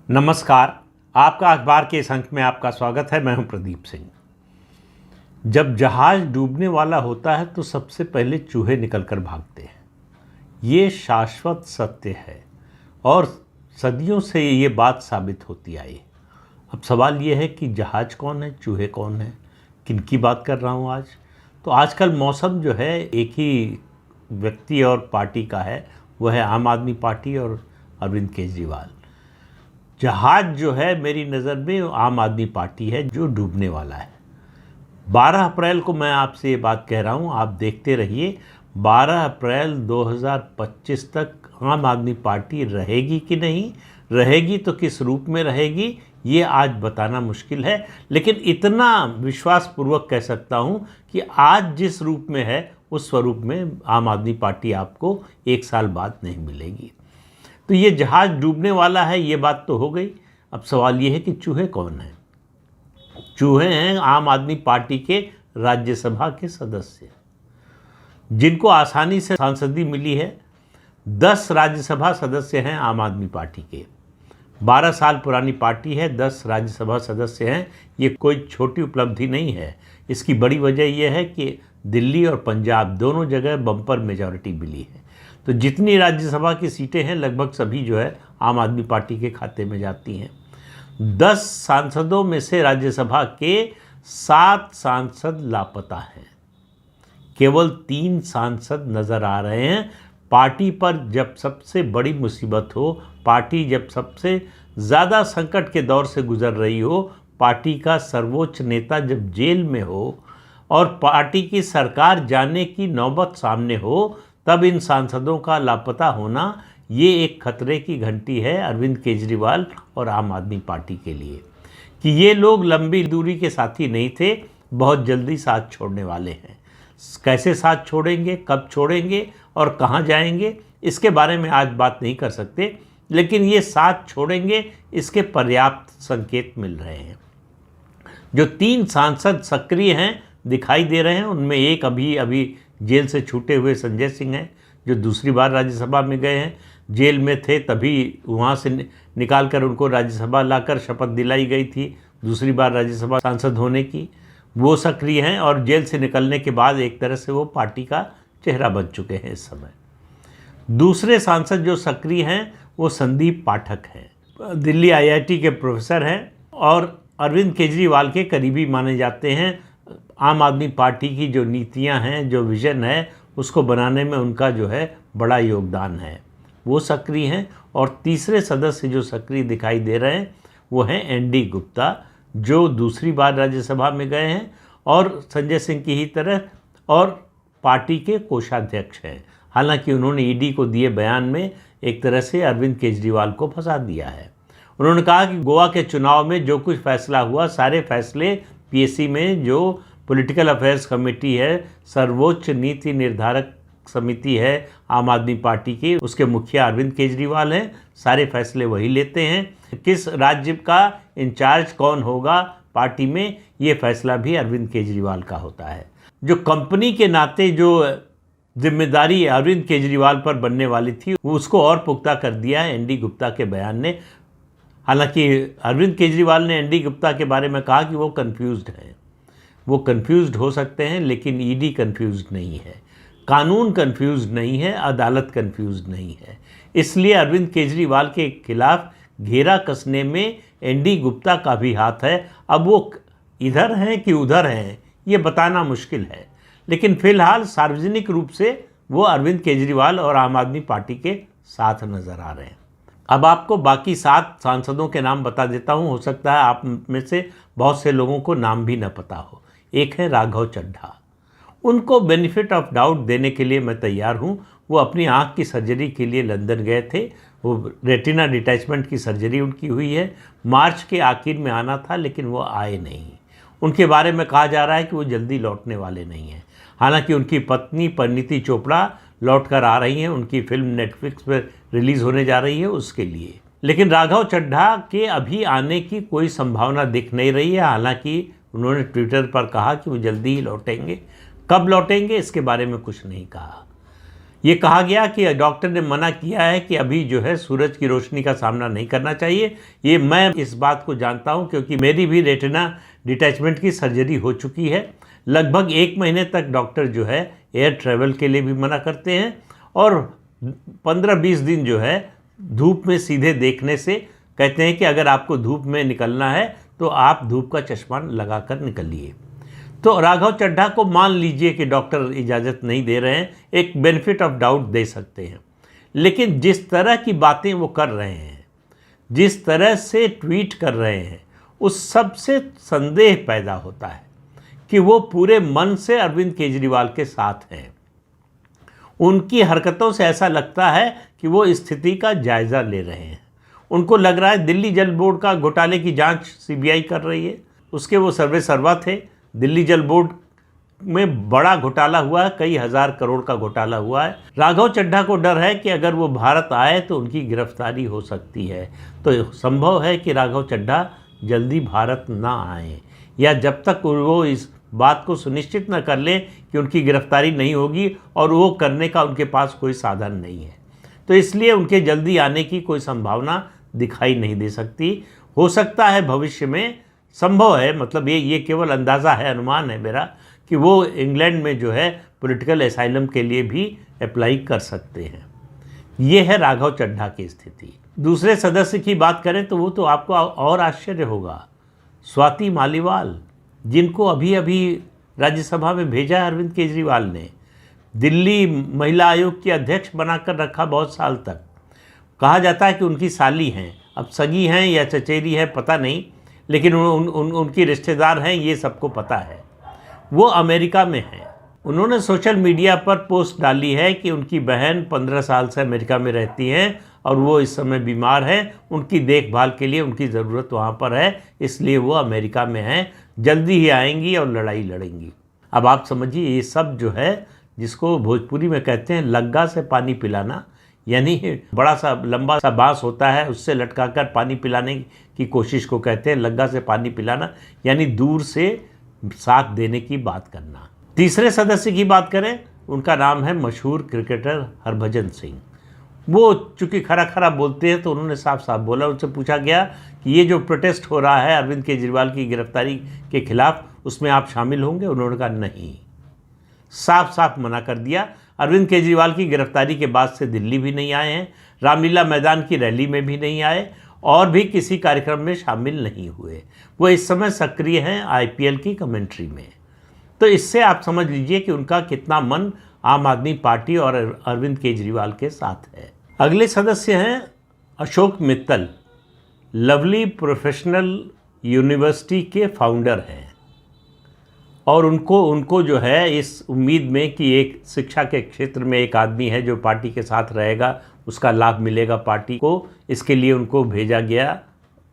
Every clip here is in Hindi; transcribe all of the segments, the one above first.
नमस्कार। आपका अखबार के इस अंक में आपका स्वागत है। मैं हूं प्रदीप सिंह। जब जहाज डूबने वाला होता है तो सबसे पहले चूहे निकलकर भागते हैं। ये शाश्वत सत्य है और सदियों से ये बात साबित होती आई। अब सवाल ये है कि जहाज कौन है, चूहे कौन है, किनकी बात कर रहा हूँ आज। तो आजकल मौसम जो है एक ही व्यक्ति और पार्टी का है, वह है आम आदमी पार्टी और अरविंद केजरीवाल। जहाज जो है मेरी नज़र में आम आदमी पार्टी है जो डूबने वाला है। 12 अप्रैल को मैं आपसे ये बात कह रहा हूँ, आप देखते रहिए। 12 अप्रैल 2025 तक आम आदमी पार्टी रहेगी कि नहीं रहेगी, तो किस रूप में रहेगी ये आज बताना मुश्किल है। लेकिन इतना विश्वासपूर्वक कह सकता हूँ कि आज जिस रूप में है उस स्वरूप में आम आदमी पार्टी आपको एक साल बाद नहीं मिलेगी। तो ये जहाज डूबने वाला है, ये बात तो हो गई। अब सवाल ये है कि चूहे कौन हैं। चूहे हैं आम आदमी पार्टी के राज्यसभा के सदस्य, जिनको आसानी से सांसदी मिली है। 10 राज्यसभा सदस्य हैं आम आदमी पार्टी के। 12 साल पुरानी पार्टी है, 10 राज्यसभा सदस्य हैं। ये कोई छोटी उपलब्धि नहीं है। इसकी बड़ी वजह यह है कि दिल्ली और पंजाब दोनों जगह बम्पर मेजॉरिटी मिली है। तो जितनी राज्यसभा की सीटें हैं लगभग सभी जो है आम आदमी पार्टी के खाते में जाती हैं। 10 सांसदों में से राज्यसभा के 7 सांसद लापता हैं। केवल 3 सांसद नज़र आ रहे हैं। पार्टी पर जब सबसे बड़ी मुसीबत हो, पार्टी जब सबसे ज़्यादा संकट के दौर से गुजर रही हो, पार्टी का सर्वोच्च नेता जब जेल में हो और पार्टी की सरकार जाने की नौबत सामने हो, तब इन सांसदों का लापता होना ये एक खतरे की घंटी है अरविंद केजरीवाल और आम आदमी पार्टी के लिए, कि ये लोग लंबी दूरी के साथी नहीं थे, बहुत जल्दी साथ छोड़ने वाले हैं। कैसे साथ छोड़ेंगे, कब छोड़ेंगे और कहाँ जाएंगे, इसके बारे में आज बात नहीं कर सकते। लेकिन ये साथ छोड़ेंगे, इसके पर्याप्त संकेत मिल रहे हैं। जो 3 सांसद सक्रिय हैं दिखाई दे रहे हैं, उनमें एक अभी जेल से छूटे हुए संजय सिंह हैं, जो दूसरी बार राज्यसभा में गए हैं। जेल में थे तभी वहाँ से निकाल कर उनको राज्यसभा लाकर शपथ दिलाई गई थी दूसरी बार राज्यसभा सांसद होने की। वो सक्रिय हैं और जेल से निकलने के बाद एक तरह से वो पार्टी का चेहरा बन चुके हैं इस समय। दूसरे सांसद जो सक्रिय हैं वो संदीप पाठक हैं, दिल्ली IIT के प्रोफेसर हैं और अरविंद केजरीवाल के करीबी माने जाते हैं। आम आदमी पार्टी की जो नीतियां हैं, जो विज़न है, उसको बनाने में उनका जो है बड़ा योगदान है, वो सक्रिय हैं। और तीसरे सदस्य जो सक्रिय दिखाई दे रहे हैं वो हैं ND गुप्ता, जो दूसरी बार राज्यसभा में गए हैं और संजय सिंह की ही तरह और पार्टी के कोषाध्यक्ष हैं। हालांकि उन्होंने ED को दिए बयान में एक तरह से अरविंद केजरीवाल को फंसा दिया है। उन्होंने कहा कि गोवा के चुनाव में जो कुछ फैसला हुआ, सारे फैसले PSC में जो पॉलिटिकल अफेयर्स कमेटी है, सर्वोच्च नीति निर्धारक समिति है आम आदमी पार्टी की, उसके मुखिया अरविंद केजरीवाल हैं। सारे फैसले वही लेते हैं। किस राज्य का इंचार्ज कौन होगा पार्टी में, ये फैसला भी अरविंद केजरीवाल का होता है। जो कंपनी के नाते जो जिम्मेदारी अरविंद केजरीवाल पर बनने वाली थी, उसको और पुख्ता कर दिया है ND गुप्ता के बयान ने। हालांकि अरविंद केजरीवाल ने ND गुप्ता के बारे में कहा कि वो कन्फ्यूज्ड हैं। वो कन्फ्यूज्ड हो सकते हैं, लेकिन ED कन्फ्यूज्ड नहीं है, कानून कन्फ्यूज्ड नहीं है, अदालत कन्फ्यूज्ड नहीं है। इसलिए अरविंद केजरीवाल के खिलाफ घेरा कसने में ND गुप्ता का भी हाथ है। अब वो इधर हैं कि उधर हैं ये बताना मुश्किल है, लेकिन फिलहाल सार्वजनिक रूप से वो अरविंद केजरीवाल और आम आदमी पार्टी के साथ नज़र आ रहे हैं। अब आपको बाकी 7 सांसदों के नाम बता देता हूँ। हो सकता है आप में से बहुत से लोगों को नाम भी न पता हो। एक है राघव चड्ढा। उनको बेनिफिट ऑफ डाउट देने के लिए मैं तैयार हूँ। वो अपनी आँख की सर्जरी के लिए लंदन गए थे। वो रेटिना डिटैचमेंट की सर्जरी उनकी हुई है। मार्च के आखिर में आना था, लेकिन वो आए नहीं। उनके बारे में कहा जा रहा है कि वो जल्दी लौटने वाले नहीं हैं। हालांकि उनकी पत्नी परिणीति चोपड़ा लौट कर आ रही हैं। उनकी फिल्म नेटफ्लिक्स पर रिलीज़ होने जा रही है उसके लिए। लेकिन राघव चड्ढा के अभी आने की कोई संभावना दिख नहीं रही है। हालांकि उन्होंने ट्विटर पर कहा कि वो जल्दी ही लौटेंगे। कब लौटेंगे इसके बारे में कुछ नहीं कहा। ये कहा गया कि डॉक्टर ने मना किया है कि अभी जो है सूरज की रोशनी का सामना नहीं करना चाहिए। ये मैं इस बात को जानता हूँ क्योंकि मेरी भी रेटिना डिटैचमेंट की सर्जरी हो चुकी है। लगभग 1 महीने तक डॉक्टर जो है एयर ट्रैवल के लिए भी मना करते हैं और 15-20 दिन जो है धूप में सीधे देखने से कहते हैं कि अगर आपको धूप में निकलना है तो आप धूप का चश्मा लगाकर निकलिए। तो राघव चड्ढा को मान लीजिए कि डॉक्टर इजाज़त नहीं दे रहे हैं, एक बेनिफिट ऑफ डाउट दे सकते हैं, लेकिन जिस तरह की बातें वो कर रहे हैं, जिस तरह से ट्वीट कर रहे हैं, उस सब से संदेह पैदा होता है कि वो पूरे मन से अरविंद केजरीवाल के साथ हैं। उनकी हरकतों से ऐसा लगता है कि वो स्थिति का जायज़ा ले रहे हैं। उनको लग रहा है दिल्ली जल बोर्ड का घोटाले की जांच सीबीआई कर रही है, उसके वो सर्वे सर्वा थे। दिल्ली जल बोर्ड में बड़ा घोटाला हुआ है, कई हज़ार करोड़ का घोटाला हुआ है। राघव चड्ढा को डर है कि अगर वो भारत आए तो उनकी गिरफ्तारी हो सकती है। तो संभव है कि राघव चड्ढा जल्दी भारत ना आए, या जब तक वो इस बात को सुनिश्चित न कर लें कि उनकी गिरफ्तारी नहीं होगी, और वो करने का उनके पास कोई साधन नहीं है। तो इसलिए उनके जल्दी आने की कोई संभावना दिखाई नहीं दे सकती। हो सकता है भविष्य में, संभव है, मतलब ये केवल अंदाज़ा है, अनुमान है मेरा, कि वो इंग्लैंड में जो है पॉलिटिकल एसाइलम के लिए भी अप्लाई कर सकते हैं। ये है राघव चड्ढा की स्थिति। दूसरे सदस्य की बात करें तो वो तो आपको और आश्चर्य होगा, स्वाति मालीवाल, जिनको अभी अभी राज्यसभा में भेजा है अरविंद केजरीवाल ने। दिल्ली महिला आयोग की अध्यक्ष बनाकर रखा बहुत साल तक। कहा जाता है कि उनकी साली हैं, अब सगी हैं या चचेरी है पता नहीं, लेकिन उनकी रिश्तेदार हैं, ये सबको पता है। वो अमेरिका में हैं। उन्होंने सोशल मीडिया पर पोस्ट डाली है कि उनकी बहन 15 साल से अमेरिका में रहती हैं और वो इस समय बीमार हैं, उनकी देखभाल के लिए उनकी ज़रूरत वहाँ पर है, इसलिए वो अमेरिका में हैं, जल्दी ही आएंगी और लड़ाई लड़ेंगी। अब आप समझिए, ये सब जो है, जिसको भोजपुरी में कहते हैं लग्गा से पानी पिलाना, यानी बड़ा सा लंबा सा बांस होता है, उससे लटकाकर पानी पिलाने की कोशिश को कहते हैं लग्गा से पानी पिलाना, यानी दूर से साथ देने की बात करना। तीसरे सदस्य की बात करें, उनका नाम है मशहूर क्रिकेटर हरभजन सिंह। वो चूँकि खरा खरा बोलते हैं तो उन्होंने साफ साफ बोला। उनसे पूछा गया कि ये जो प्रोटेस्ट हो रहा है अरविंद केजरीवाल की गिरफ्तारी के खिलाफ, उसमें आप शामिल होंगे? उन्होंने कहा नहीं, साफ साफ मना कर दिया। अरविंद केजरीवाल की गिरफ्तारी के बाद से दिल्ली भी नहीं आए हैं, रामलीला मैदान की रैली में भी नहीं आए और भी किसी कार्यक्रम में शामिल नहीं हुए। वो इस समय सक्रिय हैं आईपीएल की कमेंट्री में। तो इससे आप समझ लीजिए कि उनका कितना मन आम आदमी पार्टी और अरविंद केजरीवाल के साथ है। अगले सदस्य हैं Ashok Mittal, lovely professional university के फाउंडर हैं, और उनको जो है इस उम्मीद में कि एक शिक्षा के क्षेत्र में एक आदमी है जो पार्टी के साथ रहेगा, उसका लाभ मिलेगा पार्टी को, इसके लिए उनको भेजा गया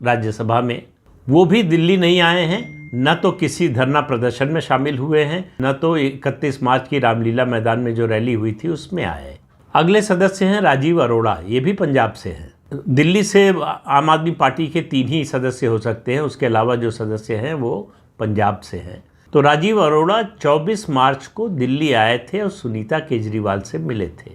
राज्यसभा में। वो भी दिल्ली नहीं आए हैं, न तो किसी धरना प्रदर्शन में शामिल हुए हैं, न तो 31 मार्च की रामलीला मैदान में जो रैली हुई थी उसमें आए। अगले सदस्य हैं राजीव अरोड़ा, ये भी पंजाब से हैं। दिल्ली से आम आदमी पार्टी के 3 ही सदस्य हो सकते हैं, उसके अलावा जो सदस्य हैं वो पंजाब से हैं। तो राजीव अरोड़ा 24 मार्च को दिल्ली आए थे और सुनीता केजरीवाल से मिले थे।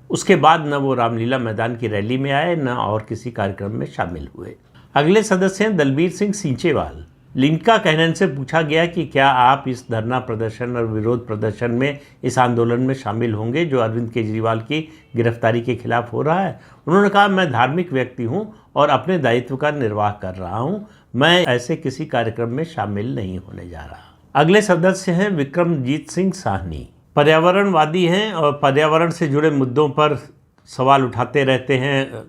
उसके बाद न वो रामलीला मैदान की रैली में आए, न और किसी कार्यक्रम में शामिल हुए। अगले सदस्य हैं दलबीर सिंह सींचेवाल। लिंका कहने से पूछा गया कि क्या आप इस धरना प्रदर्शन और विरोध प्रदर्शन में, इस आंदोलन में शामिल होंगे जो अरविंद केजरीवाल की गिरफ्तारी के खिलाफ हो रहा है? उन्होंने कहा, मैं धार्मिक व्यक्ति हूं और अपने दायित्व का निर्वाह कर रहा हूं, मैं ऐसे किसी कार्यक्रम में शामिल नहीं होने जा रहा। अगले सदस्य हैं विक्रमजीत सिंह साहनी। पर्यावरणवादी हैं और पर्यावरण से जुड़े मुद्दों पर सवाल उठाते रहते हैं,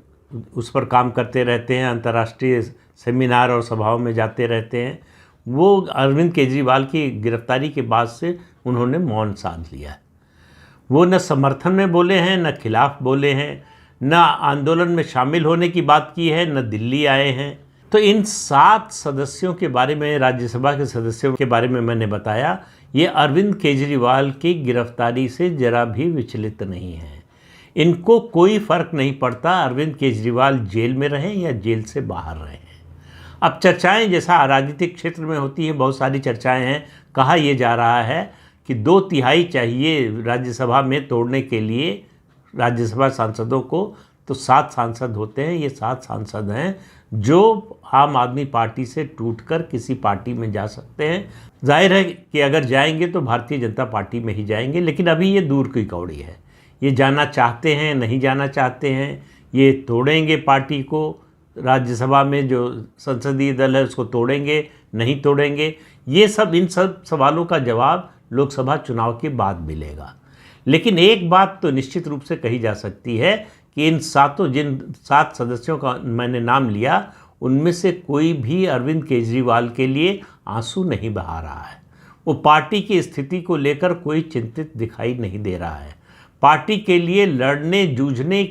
उस पर काम करते रहते हैं, अंतर्राष्ट्रीय सेमिनार और सभाओं में जाते रहते हैं। वो अरविंद केजरीवाल की गिरफ्तारी के बाद से उन्होंने मौन साध लिया है। वो न समर्थन में बोले हैं, न खिलाफ बोले हैं, न आंदोलन में शामिल होने की बात की है, न दिल्ली आए हैं। तो इन 7 सदस्यों के बारे में, राज्यसभा के सदस्यों के बारे में मैंने बताया, ये अरविंद केजरीवाल की गिरफ्तारी से जरा भी विचलित नहीं है। इनको कोई फ़र्क नहीं पड़ता अरविंद केजरीवाल जेल में रहें या जेल से बाहर रहें। अब चर्चाएं जैसा राजनीतिक क्षेत्र में होती हैं, बहुत सारी चर्चाएं हैं। कहा यह जा रहा है कि 2/3 चाहिए राज्यसभा में तोड़ने के लिए राज्यसभा सांसदों को, तो 7 सांसद होते हैं। ये 7 सांसद हैं जो आम आदमी पार्टी से टूटकर किसी पार्टी में जा सकते हैं। जाहिर है कि अगर जाएंगे तो भारतीय जनता पार्टी में ही जाएंगे, लेकिन अभी ये दूर की कौड़ी है। ये जाना चाहते हैं, नहीं जाना चाहते हैं, ये तोड़ेंगे पार्टी को, राज्यसभा में जो संसदीय दल है उसको तोड़ेंगे, नहीं तोड़ेंगे, ये सब इन सब सवालों का जवाब लोकसभा चुनाव के बाद मिलेगा। लेकिन एक बात तो निश्चित रूप से कही जा सकती है कि इन जिन 7 सदस्यों का मैंने नाम लिया, उनमें से कोई भी अरविंद केजरीवाल के लिए आंसू नहीं बहा रहा है। वो पार्टी की स्थिति को लेकर कोई चिंतित दिखाई नहीं दे रहा है। पार्टी के लिए लड़ने जूझने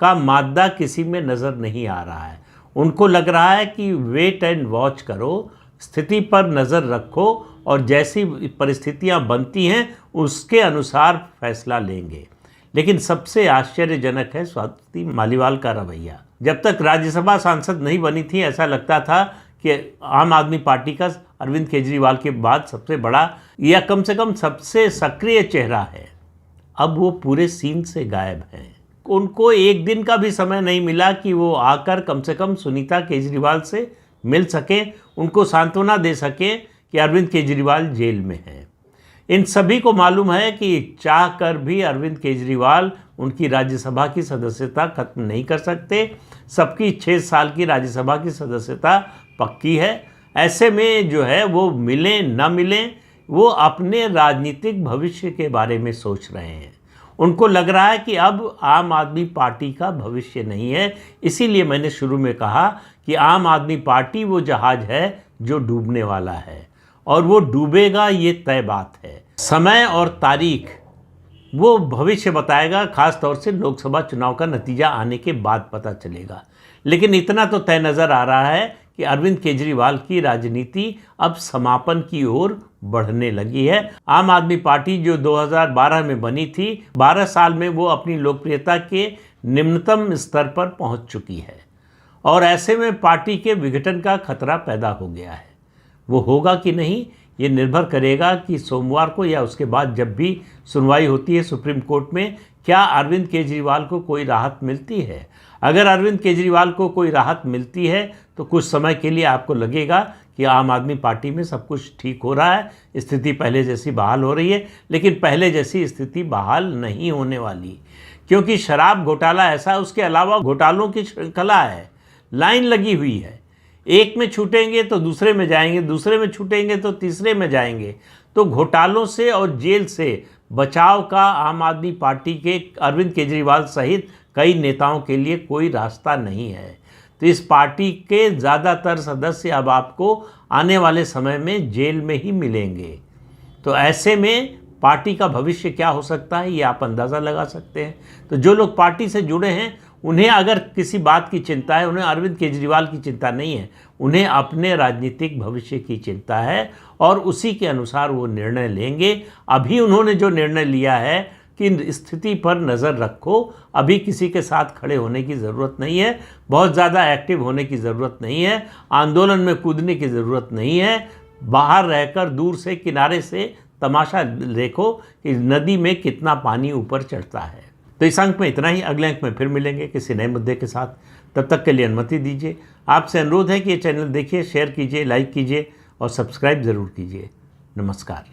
का मादा किसी में नज़र नहीं आ रहा है। उनको लग रहा है कि वेट एंड वॉच करो, स्थिति पर नज़र रखो और जैसी परिस्थितियां बनती हैं उसके अनुसार फैसला लेंगे। लेकिन सबसे आश्चर्यजनक है स्वाति मालीवाल का रवैया। जब तक राज्यसभा सांसद नहीं बनी थी, ऐसा लगता था कि आम आदमी पार्टी का अरविंद केजरीवाल के बाद सबसे बड़ा या कम से कम सबसे सक्रिय चेहरा है। अब वो पूरे सीन से गायब हैं। उनको एक दिन का भी समय नहीं मिला कि वो आकर कम से कम सुनीता केजरीवाल से मिल सकें, उनको सांत्वना दे सकें कि अरविंद केजरीवाल जेल में हैं। इन सभी को मालूम है कि चाह कर भी अरविंद केजरीवाल उनकी राज्यसभा की सदस्यता खत्म नहीं कर सकते। सबकी 6 साल की राज्यसभा की सदस्यता पक्की है। ऐसे में जो है वो मिलें न मिलें, वो अपने राजनीतिक भविष्य के बारे में सोच रहे हैं। उनको लग रहा है कि अब आम आदमी पार्टी का भविष्य नहीं है। इसीलिए मैंने शुरू में कहा कि आम आदमी पार्टी वो जहाज़ है जो डूबने वाला है, और वो डूबेगा, ये तय बात है। समय और तारीख वो भविष्य बताएगा, खास तौर से लोकसभा चुनाव का नतीजा आने के बाद पता चलेगा। लेकिन इतना तो तय नज़र आ रहा है कि अरविंद केजरीवाल की राजनीति अब समापन की ओर बढ़ने लगी है। आम आदमी पार्टी जो 2012 में बनी थी, 12 साल में वो अपनी लोकप्रियता के निम्नतम स्तर पर पहुंच चुकी है, और ऐसे में पार्टी के विघटन का खतरा पैदा हो गया है। वो होगा कि नहीं, ये निर्भर करेगा कि सोमवार को या उसके बाद जब भी सुनवाई होती है सुप्रीम कोर्ट में, क्या अरविंद केजरीवाल को कोई राहत मिलती है। अगर अरविंद केजरीवाल को कोई राहत मिलती है तो कुछ समय के लिए आपको लगेगा कि आम आदमी पार्टी में सब कुछ ठीक हो रहा है, स्थिति पहले जैसी बहाल हो रही है। लेकिन पहले जैसी स्थिति बहाल नहीं होने वाली, क्योंकि शराब घोटाला ऐसा, उसके अलावा घोटालों की श्रृंखला है, लाइन लगी हुई है। एक में छूटेंगे तो दूसरे में जाएंगे, दूसरे में छूटेंगे तो तीसरे में जाएंगे। तो घोटालों से और जेल से बचाव का आम आदमी पार्टी के अरविंद केजरीवाल सहित कई नेताओं के लिए कोई रास्ता नहीं है। तो इस पार्टी के ज़्यादातर सदस्य अब आपको आने वाले समय में जेल में ही मिलेंगे। तो ऐसे में पार्टी का भविष्य क्या हो सकता है, ये आप अंदाज़ा लगा सकते हैं। तो जो लोग पार्टी से जुड़े हैं, उन्हें अगर किसी बात की चिंता है, उन्हें अरविंद केजरीवाल की चिंता नहीं है, उन्हें अपने राजनीतिक भविष्य की चिंता है, और उसी के अनुसार वो निर्णय लेंगे। अभी उन्होंने जो निर्णय लिया है कि स्थिति पर नज़र रखो, अभी किसी के साथ खड़े होने की ज़रूरत नहीं है, बहुत ज़्यादा एक्टिव होने की ज़रूरत नहीं है, आंदोलन में कूदने की ज़रूरत नहीं है। बाहर रहकर दूर से किनारे से तमाशा देखो कि नदी में कितना पानी ऊपर चढ़ता है। तो इस अंक में इतना ही। अगले अंक में फिर मिलेंगे किसी नए मुद्दे के साथ। तब तक के लिए अनुमति दीजिए। आपसे अनुरोध है कि ये चैनल देखिए, शेयर कीजिए, लाइक कीजिए और सब्सक्राइब ज़रूर कीजिए। नमस्कार।